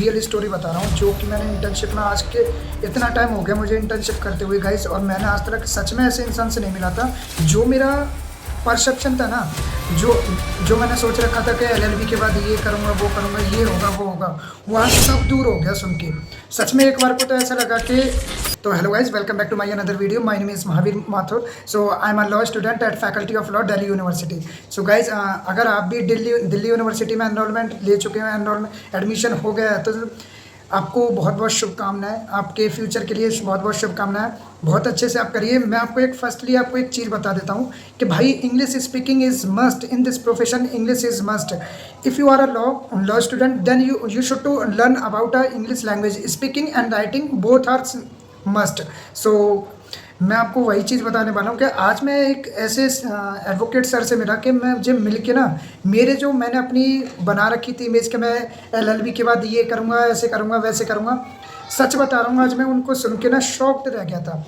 Real story बता रहा हूँ, जो कि मैंने इंटर्नशिप में आज के इतना टाइम हो गया मुझे इंटर्नशिप करते हुए गाइस, और मैंने आज तक सच में ऐसे इंसान से नहीं मिला था। जो मेरा परसेप्शन था ना, जो जो मैंने सोच रखा था कि एलएलबी के बाद ये करूँगा, वो करूँगा, ये होगा, वो होगा, वो आज सब दूर हो गया सुन के। सच में एक बार को तो ऐसा लगा कि तो hello guys, welcome back to my another video. My name is Mahavir Mathur. So I am a law student at faculty of law Delhi university. So guys, अगर आप भी दिल्ली यूनिवर्सिटी में एनरोलमेंट ले चुके हैं, एनरोलमेंट एडमिशन हो गया है, तो आपको बहुत बहुत शुभकामनाएं। आपके फ्यूचर के लिए बहुत बहुत शुभकामनाएं। बहुत अच्छे से आप करिए। मैं आपको फर्स्टली आपको एक चीज़ बता देता हूँ कि भाई, English speaking is must in this profession. English is must. If you are a law student, then you should to learn about a English language. Speaking and writing both are must. So मैं आपको वही चीज़ बताने वाला हूँ कि आज मैं एक ऐसे एडवोकेट सर से मिला कि मैं मुझे मिल के ना, मेरे जो मैंने अपनी बना रखी थी इमेज कि मैं एलएलबी के बाद ये करूँगा, ऐसे करूँगा, वैसे करूँगा, सच बता रहा हूँ आज मैं उनको सुन के ना शॉक्ड रह गया था।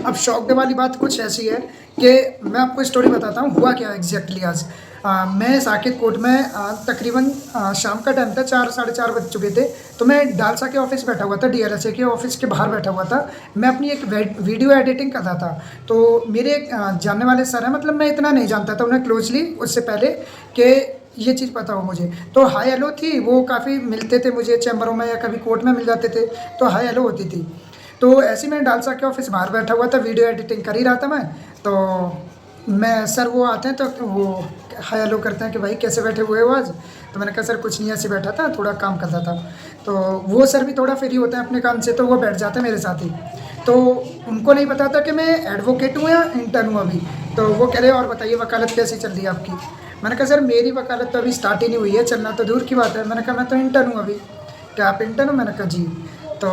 अब शॉक्ड वाली बात कुछ ऐसी है कि मैं आपको स्टोरी बताता हूँ हुआ क्या एग्जैक्टली आज। मैं साकेत कोर्ट में तकरीबन शाम का टाइम था, 4 साढ़े 4 बज चुके थे। तो मैं डालसा के ऑफिस बैठा हुआ था, डीएलएसए के ऑफिस के बाहर बैठा हुआ था। मैं अपनी एक वीडियो एडिटिंग कर रहा था। तो मेरे एक जानने वाले सर हैं, मतलब मैं इतना नहीं जानता था उन्हें क्लोजली उससे पहले कि ये चीज़ पता हो मुझे। तो हाय हेलो थी, वो काफ़ी मिलते थे मुझे चैम्बरों में या कभी कोर्ट में मिल जाते थे, तो हाय हेलो होती थी। तो ऐसे ही मैं डालसा के ऑफिस बाहर बैठा हुआ था, वीडियो एडिटिंग कर ही रहा था मैं। तो मैं सर वो आते हैं तो वो हाय हेलो करते हैं कि भाई कैसे बैठे हुए हो आज। तो मैंने कहा सर कुछ नहीं, ऐसे बैठा था, थोड़ा काम करता था। तो वो सर भी थोड़ा फ्री होते हैं अपने काम से, तो वो बैठ जाते हैं मेरे साथ ही। तो उनको नहीं पता था कि मैं एडवोकेट हूँ या इंटर्न हूँ अभी। तो वो कह रहे और बताइए वकालत कैसी चल रही है आपकी। मैंने कहा सर मेरी वकालत तो अभी स्टार्ट ही नहीं हुई है, चलना तो दूर की बात है। मैंने कहा मैं तो इंटर्न हूँ अभी। क्या आप इंटर्न हो? मैंने कहा जी। तो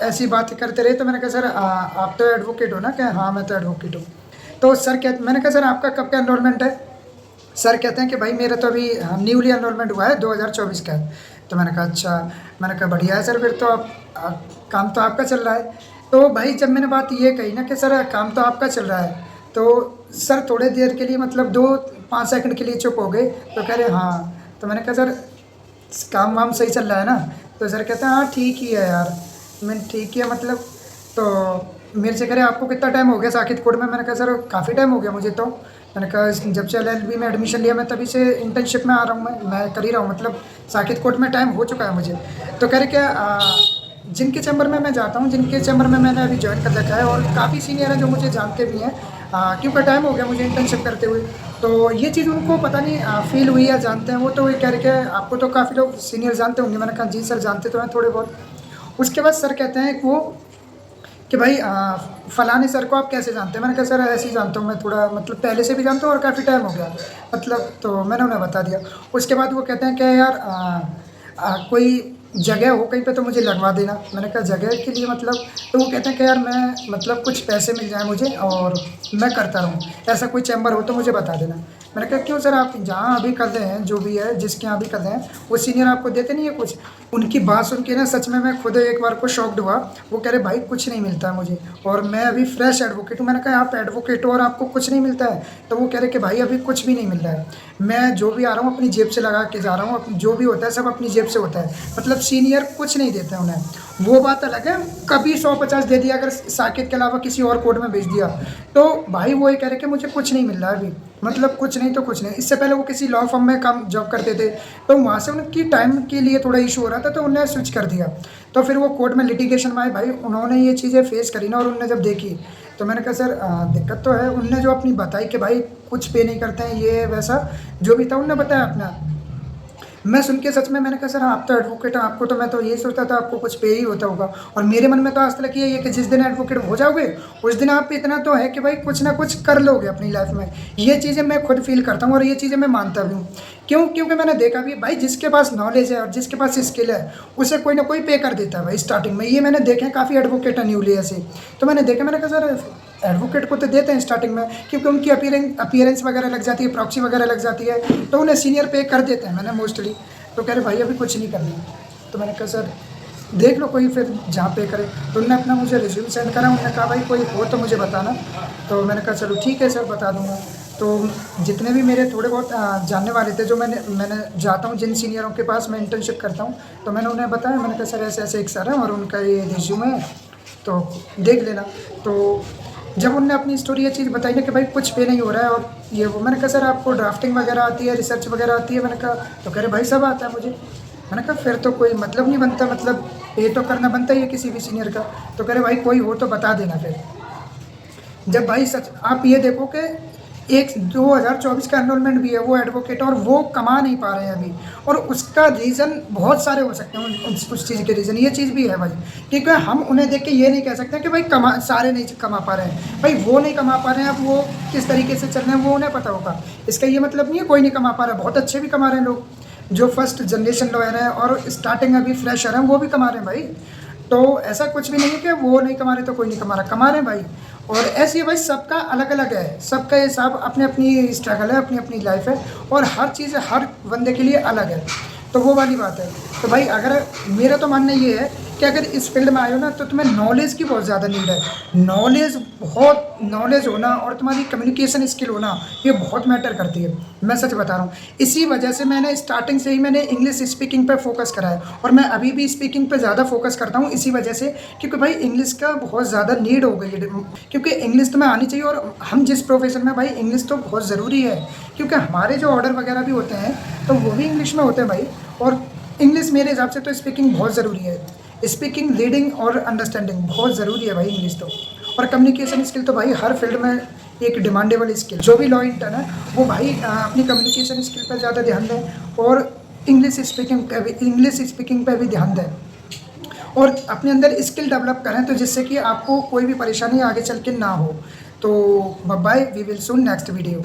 ऐसी बात करते रहे। तो मैंने कहा सर आप तो एडवोकेट हो ना? क्या हाँ मैं तो एडवोकेट हूँ। तो सर मैंने कहा सर आपका कब का एनरोलमेंट है? सर कहते हैं कि भाई मेरा तो अभी न्यूली एनरोलमेंट हुआ है, 2024 का है। तो मैंने कहा अच्छा। मैंने कहा बढ़िया है सर, फिर तो आप काम तो आपका चल रहा है। तो भाई जब मैंने बात ये कही ना कि सर काम तो आपका चल रहा है, तो सर थोड़े देर के लिए मतलब 2-5 सेकंड के लिए चुप हो गए। तो कह रहे हाँ। तो मैंने कहा सर काम वाम सही चल रहा है ना? तो सर कहते हैं हाँ ठीक ही है यार। मैंने ठीक ही है मतलब। तो मेरे से कह रहे आपको कितना टाइम हो गया साकेत कोर्ट में? मैंने कहा सर काफ़ी टाइम हो गया मुझे तो। मैंने कहा जब से एलएलबी में एडमिशन लिया मैं तभी से इंटर्नशिप में आ रहा हूँ, मैं कर ही रहा हूँ, मतलब साकेत कोर्ट में टाइम हो चुका है मुझे। तो कह रहे क्या जिनके चैम्बर में मैं जाता हूँ, जिनके चैम्बर में मैंने अभी ज्वाइन कर रखा है, और काफ़ी सीनियर हैं जो मुझे जानते भी हैं, क्योंकि टाइम हो गया मुझे इंटर्नशिप करते हुए। तो ये चीज़ उनको पता नहीं फील हुई या जानते हैं वो, तो ये कह रहे कि आपको तो काफ़ी लोग सीनियर जानते होंगे। मैंने कहा जी सर जानते तो हैं थोड़े बहुत। उसके बाद सर कहते हैं वो कि भाई फ़लाने सर को आप कैसे जानते हैं? मैंने कहा सर ऐसे ही जानता हूँ मैं, थोड़ा मतलब पहले से भी जानता हूँ और काफ़ी टाइम हो गया मतलब। तो मैंने उन्हें बता दिया। उसके बाद वो कहते हैं कि यार कोई जगह हो कहीं पे तो मुझे लगवा देना। मैंने कहा जगह के लिए मतलब? तो वो कहते हैं कि यार मैं मतलब कुछ पैसे मिल जाए मुझे और मैं करता रहूँ, ऐसा कोई चैम्बर हो तो मुझे बता देना। मैंने कहा क्यों सर, आप जहाँ अभी कर रहे हैं, जो भी है जिसके यहाँ अभी कर रहे हैं, वो सीनियर आपको देते नहीं है कुछ? उनकी बात सुन के ना सच में मैं खुद एक बार को शॉक्ड हुआ। वो कह रहे भाई कुछ नहीं मिलता है मुझे, और मैं अभी फ्रेश एडवोकेट हूँ। मैंने कहा आप एडवोकेट हो और आपको कुछ नहीं मिलता है? तो वो कह रहे कि भाई अभी कुछ भी नहीं मिल रहा है, मैं जो भी आ रहा हूँ अपनी जेब से लगा के जा रहा हूँ, जो भी होता है सब अपनी जेब से होता है, मतलब सीनियर कुछ नहीं देते उन्हें। वो बात अलग है, कभी 100-50 दे दिया अगर साकेत के अलावा किसी और कोर्ट में भेज दिया, तो भाई वो ये कह रहे कि मुझे कुछ नहीं मिल रहा है अभी, मतलब कुछ नहीं तो कुछ नहीं। इससे पहले वो किसी लॉ फर्म में काम जॉब करते थे, तो वहाँ से उनकी टाइम के लिए थोड़ा इशू हो रहा था, तो उन्हें स्विच कर दिया। तो फिर वो कोर्ट में लिटिगेशन में आए, भाई उन्होंने ये चीज़ें फेस करी ना, और उन्होंने जब देखी तो मैंने कहा सर दिक्कत तो है। उनने जो अपनी बताई कि भाई कुछ पे नहीं करते हैं, ये वैसा जो भी था उनने बताया अपना। मैं सुन के सच में मैंने कहा सर आप तो एडवोकेट हैं, आपको तो मैं तो यही सोचता था आपको कुछ पे ही होता होगा। और मेरे मन में तो आज तक ये है कि जिस दिन एडवोकेट हो जाओगे उस दिन आप पे इतना तो है कि भाई कुछ ना कुछ कर लोगे अपनी लाइफ में। ये चीज़ें मैं खुद फील करता हूँ और ये चीज़ें मैं मानता भी हूँ। क्यों? क्योंकि मैंने देखा भी भाई जिसके पास नॉलेज है और जिसके पास स्किल है उसे कोई ना कोई पे कर देता है भाई स्टार्टिंग में। ये मैंने देखे काफ़ी एडवोकेट है न्यूली ऐसे। तो मैंने देखा, मैंने कहा सर एडवोकेट को तो देते हैं स्टार्टिंग में, क्योंकि उनकी अपीयरेंस वगैरह लग जाती है, प्रॉक्सी वगैरह लग जाती है, तो उन्हें सीनियर पे कर देते हैं मैंने मोस्टली। तो कह रहे भाई अभी कुछ नहीं करना। तो मैंने कहा सर देख लो कोई फिर जहाँ पे करे। तो उन्होंने अपना मुझे रिज्यूम सेंड करा, उन्होंने कहा भाई कोई हो तो मुझे बताना। तो मैंने कहा चलो ठीक है सर बता दूंगा। तो जितने भी मेरे थोड़े बहुत जानने वाले थे, जो मैंने जाता हूँ जिन सीनियरों के पास मैं इंटर्नशिप करता हूँ, तो मैंने उन्हें बताया, मैंने कहा सर ऐसे ऐसे एक सर है और उनका ये रिज्यूमे है, तो देख लेना। तो जब उनने अपनी स्टोरी ये चीज़ बताई ना कि भाई कुछ पे नहीं हो रहा है और ये वो, मैंने कहा सर आपको ड्राफ्टिंग वगैरह आती है, रिसर्च वगैरह आती है? मैंने कहा, तो कह रहे भाई सब आता है मुझे। मैंने कहा फिर तो कोई मतलब नहीं बनता, मतलब ये तो करना बनता ही है किसी भी सीनियर का। तो कह रहे भाई कोई हो तो बता देना फिर। जब भाई सच आप ये देखो कि एक 2024 का एनरोलमेंट भी है, वो एडवोकेट और वो कमा नहीं पा रहे हैं अभी, और उसका रीज़न बहुत सारे हो सकते हैं। उस चीज़ के रीज़न ये चीज़ भी है भाई, क्योंकि हम उन्हें देख के ये नहीं कह सकते कि भाई सारे नहीं कमा पा रहे हैं। भाई वो नहीं कमा पा रहे हैं, अब वो किस तरीके से चल रहे हैं वो उन्हें पता होगा। इसका ये मतलब नहीं है कोई नहीं कमा पा रहा है, बहुत अच्छे भी कमा रहे हैं लोग। जो फर्स्ट जनरेशन लॉयर हैं और स्टार्टिंग अभी फ्रेशर हैं वो भी कमा रहे हैं भाई। तो ऐसा कुछ भी नहीं है कि वो नहीं कमा रहे तो कोई नहीं कमा रहा, कमा रहे हैं भाई। और ऐसे ही भाई सबका अलग अलग है, सबका हिसाब अपनी अपनी स्ट्रगल है, अपनी अपनी लाइफ है, और हर चीज़ हर बंदे के लिए अलग है। तो वो वाली बात है। तो भाई अगर मेरा तो मानना ये है कि अगर इस फील्ड में आए हो ना तो तुम्हें नॉलेज की बहुत ज़्यादा नीड है। नॉलेज होना और तुम्हारी कम्युनिकेशन स्किल होना ये बहुत मैटर करती है, मैं सच बता रहा हूँ। इसी वजह से मैंने स्टार्टिंग से ही मैंने इंग्लिश स्पीकिंग पे फोकस करा है, और मैं अभी भी स्पीकिंग पे ज़्यादा फोकस करता हूँ इसी वजह से, क्योंकि भाई इंग्लिश का बहुत ज़्यादा नीड हो गई है। क्योंकि इंग्लिश तुम्हें आनी चाहिए, और हम जिस प्रोफेशन में भाई इंग्लिश तो बहुत ज़रूरी है, क्योंकि हमारे जो ऑर्डर वगैरह भी होते हैं तो वो भी इंग्लिश में होते हैं भाई। और इंग्लिश मेरे हिसाब से तो स्पीकिंग बहुत ज़रूरी है। स्पीकिंग, रीडिंग और अंडरस्टैंडिंग बहुत ज़रूरी है भाई इंग्लिश तो। और कम्युनिकेशन स्किल तो भाई हर फील्ड में एक डिमांडेबल स्किल। जो भी लॉ इंटर्न है वो भाई अपनी कम्युनिकेशन स्किल पर ज़्यादा ध्यान दें, और इंग्लिश स्पीकिंग पे भी ध्यान दें, और अपने अंदर स्किल डेवलप करें, तो जिससे कि आपको कोई भी परेशानी आगे चल के ना हो। तो bye, we will soon next video.